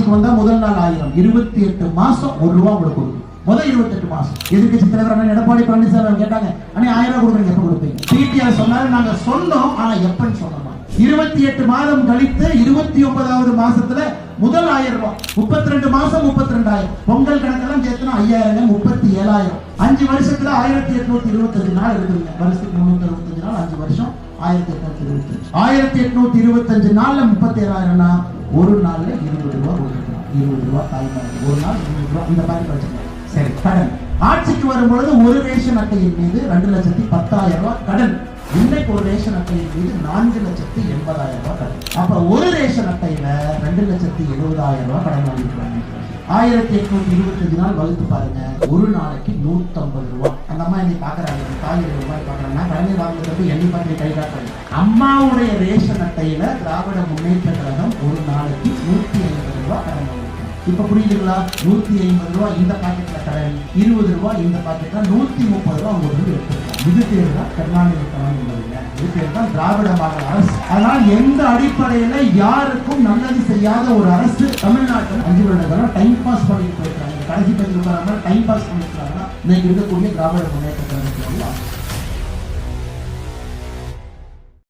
ஆட்சிக்கு வந்தா முதல் நாள் 1000, 28 மாசம் 1 ரூபா உங்களுக்கு கொடுக்கும். முதல் 28 மாசம். எதிர்கட்சி தலைவர் எடப்பாடி பழனிசாமி கேட்டாங்க, அண்ணே 1000 ரூபாய் கொடுக்குறீங்க, எப்ப கொடுப்பீங்க? டிடிஆர் சொன்னாரு, நாங்க சொன்னோம், ஆனா எப்பன்னு சொன்னோம். 28 மாதம் கழித்து 29வது மாசத்துல முதல் 1000 ரூபாய், 32 மாசம் 32,000, பொங்கல் கணக்கெல்லாம் சேர்த்துனா 5000, 37,000. 5 வருஷத்துல 1825 நாள் இருக்குங்க. வருஷத்துக்கு 365 நாள், 5 வருஷம் 1825. 1825 நாள்ல 37,000னா ஒரு நாள்ல 20 ரூபாய் கொடுக்கலாம். 20 ரூபாய் தாய்மார்கள், ஒரு நாள் 20 ரூபாய். இந்த மாதிரி பிரச்சனை. சரி, கடன் ஆட்சிக்கு வரும்பொழுது ஒரு ரேஷன் அட்டையின் மீது 2,10,000 ரூபாய் கடன். இன்னைக்கு ஒரு ரேஷன் அட்டையின் மீது 4,80,000 ரூபாய் கடன். அப்ப ஒரு ரேஷன் அட்டையில 2,70,000 ரூபாய் கடன் வாங்கிருக்காங்க. 1825 நாள் வகுத்து பாருங்க, ஒரு நாளைக்கு 150 ரூபாய். அந்த அம்மா என்னை பாக்குறாங்க, காய்கறி ரூபாய் பாக்குறாங்க, கடனை வாங்குறது எண்ணி பார்த்து கை காட்டுறாங்க. அம்மாவுடைய ரேஷன் அட்டையில திராவிட முன்னேற்ற கழகம் ஒரு நாளைக்கு 150 ரூபாய் கடன் வாங்கிருக்காங்க. இப்ப புரியுதுங்களா? 150 ரூபாய் இந்த பாக்கெட்ல கடன், 20 ரூபாய் இந்த பாக்கெட்ல 130 ரூபாய் உங்களுக்கு எடுத்துருக்காங்க. இது பேர் தான் கருணாநிதி கடன் உள்ளதுங்க. இது பேர் தான் திராவிட மாடல் அரசு. அதனால் எந்த அடிப்படையில யாருக்கும் நல்லது செய்யாத ஒரு அரசு தமிழ்நாட்டில் 5 வருடங்களும் டைம் பாஸ் பண்ணிட்டு போயிருக்காங்க. கடைசி 10 ரூபாய் டைம் பாஸ் பண்ணிருக்காங்கன்னா இன்னைக்கு இருக்கக்கூடிய திராவிட முன்னேற்ற கழகத்தில்